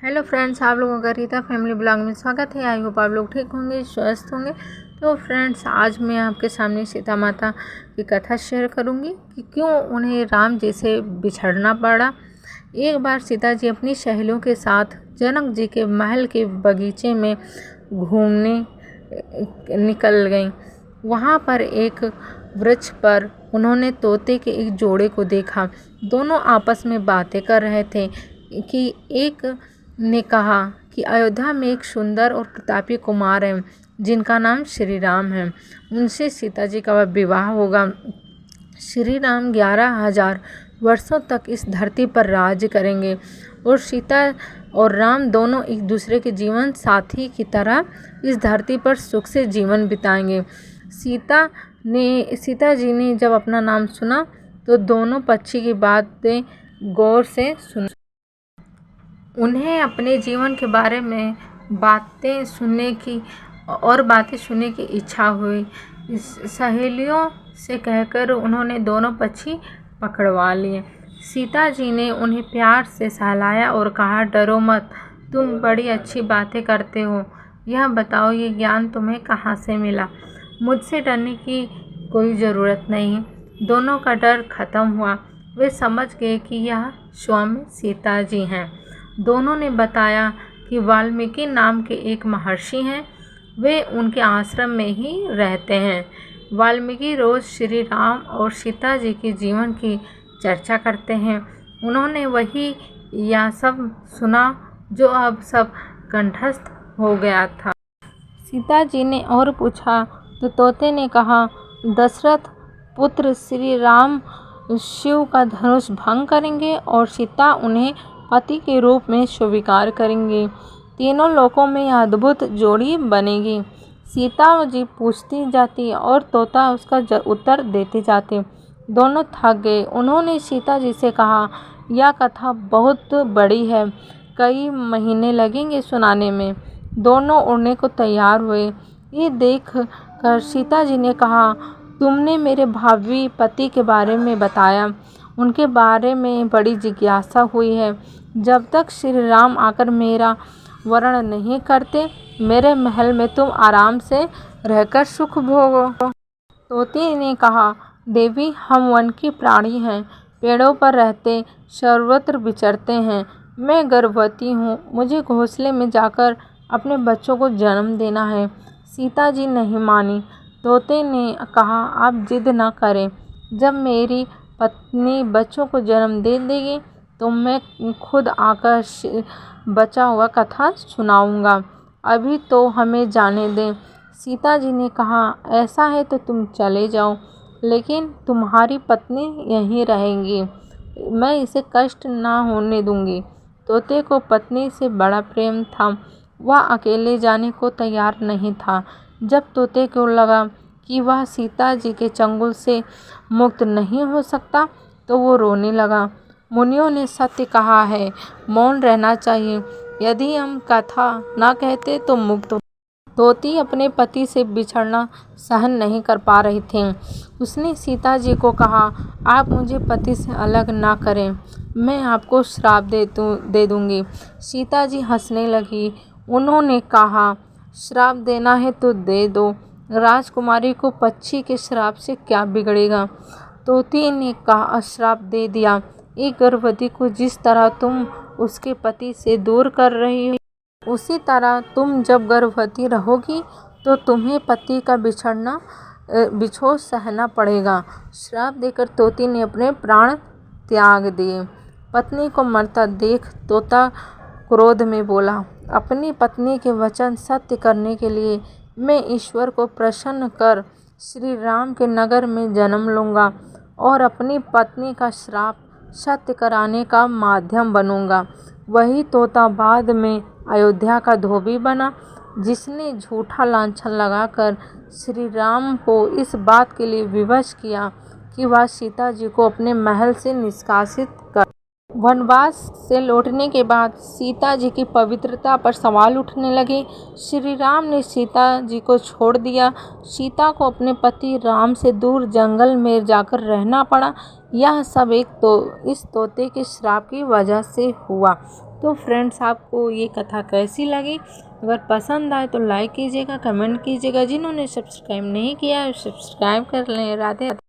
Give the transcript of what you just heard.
Hello friends, आप लोगों का रीता फैमिली ब्लॉग में स्वागत है। आई होप आप लोग ठीक होंगे, स्वस्थ होंगे। तो फ्रेंड्स, आज मैं आपके सामने सीता माता की कथा शेयर करूंगी कि क्यों उन्हें राम जी से बिछड़ना पड़ा। एक बार सीता जी अपनी सहेलियों के साथ जनक जी के महल के बगीचे में घूमने निकल गईं। वहाँ पर एक वृक्ष पर उन्होंने तोते के एक जोड़े को देखा। दोनों आपस में बातें कर रहे थे कि एक ने कहा कि अयोध्या में एक सुंदर और प्रतापी कुमार हैं जिनका नाम श्री राम है। उनसे सीता जी का विवाह होगा। श्री राम 11,000 वर्षों तक इस धरती पर राज्य करेंगे और सीता और राम दोनों एक दूसरे के जीवन साथी की तरह इस धरती पर सुख से जीवन बिताएंगे। सीता जी ने जब अपना नाम सुना तो दोनों पक्षी की बातें गौर से सुनी। उन्हें अपने जीवन के बारे में बातें सुनने की इच्छा हुई। सहेलियों से कहकर उन्होंने दोनों पक्षी पकड़वा लिए। सीता जी ने उन्हें प्यार से सहलाया और कहा, डरो मत, तुम बड़ी अच्छी बातें करते हो। यह बताओ, ये ज्ञान तुम्हें कहाँ से मिला? मुझसे डरने की कोई ज़रूरत नहीं। दोनों का डर खत्म हुआ। वे समझ गए कि यह स्वयं सीता जी हैं। दोनों ने बताया कि वाल्मीकि नाम के एक महर्षि हैं, वे उनके आश्रम में ही रहते हैं। वाल्मीकि रोज़ श्री राम और सीता जी के जीवन की चर्चा करते हैं। उन्होंने वही यह सब सुना जो अब सब कंठस्थ हो गया था। सीता जी ने और पूछा तो तोते ने कहा, दशरथ पुत्र श्री राम शिव का धनुष भंग करेंगे और सीता उन्हें पति के रूप में स्वीकार करेंगे। तीनों लोकों में अद्भुत जोड़ी बनेगी। सीता जी पूछती जाती और तोता उसका उत्तर देते जाते। दोनों थक गए। उन्होंने सीता जी से कहा, यह कथा बहुत बड़ी है, कई महीने लगेंगे सुनाने में। दोनों उड़ने को तैयार हुए। ये देख कर सीता जी ने कहा, तुमने मेरे भावी पति के बारे में बताया, उनके बारे में बड़ी जिज्ञासा हुई है। जब तक श्री राम आकर मेरा वर्ण नहीं करते, मेरे महल में तुम आराम से रहकर सुख भोगो। तोते ने कहा, देवी, हम वन की प्राणी हैं, पेड़ों पर रहते, सर्वत्र विचरते हैं। मैं गर्भवती हूँ, मुझे घोंसले में जाकर अपने बच्चों को जन्म देना है। सीता जी नहीं मानी। तोते ने कहा, आप जिद न करें। जब मेरी पत्नी बच्चों को जन्म दे देगी तो मैं खुद आकर बचा हुआ कथा सुनाऊंगा। अभी तो हमें जाने दें। सीता जी ने कहा, ऐसा है तो तुम चले जाओ, लेकिन तुम्हारी पत्नी यहीं रहेगी। मैं इसे कष्ट ना होने दूंगी। तोते को पत्नी से बड़ा प्रेम था। वह अकेले जाने को तैयार नहीं था। जब तोते को लगा कि वह सीता जी के चंगुल से मुक्त नहीं हो सकता तो वो रोने लगा। मुनियों ने सत्य कहा है, मौन रहना चाहिए। यदि हम कथा न कहते तो मुक्त हो। तोती अपने पति से बिछड़ना सहन नहीं कर पा रही थी। उसने सीता जी को कहा, आप मुझे पति से अलग ना करें, मैं आपको श्राप दे दूंगी। सीता जी हंसने लगी। उन्होंने कहा, श्राप देना है तो दे दो, राजकुमारी को पक्षी के श्राप से क्या बिगड़ेगा। तोती ने कहा, श्राप दे दिया। एक गर्भवती को जिस तरह तुम उसके पति से दूर कर रही हो, उसी तरह तुम जब गर्भवती रहोगी तो तुम्हें पति का बिछोह सहना पड़ेगा। श्राप देकर तोती ने अपने प्राण त्याग दिए। पत्नी को मरता देख तोता क्रोध में बोला, अपनी पत्नी के वचन सत्य करने के लिए मैं ईश्वर को प्रसन्न कर श्री राम के नगर में जन्म लूँगा और अपनी पत्नी का श्राप सत्य कराने का माध्यम बनूंगा। वही तोता बाद में अयोध्या का धोबी बना, जिसने झूठा लांछन लगाकर श्री राम को इस बात के लिए विवश किया कि वह सीता जी को अपने महल से निष्कासित कर। वनवास से लौटने के बाद सीता जी की पवित्रता पर सवाल उठने लगे। श्री राम ने सीता जी को छोड़ दिया। सीता को अपने पति राम से दूर जंगल में जाकर रहना पड़ा। यह सब इस तोते के श्राप की वजह से हुआ। तो फ्रेंड्स, आपको ये कथा कैसी लगी? अगर पसंद आए तो लाइक कीजिएगा, कमेंट कीजिएगा। जिन्होंने सब्सक्राइब नहीं किया है सब्सक्राइब कर लें। राधे राधे।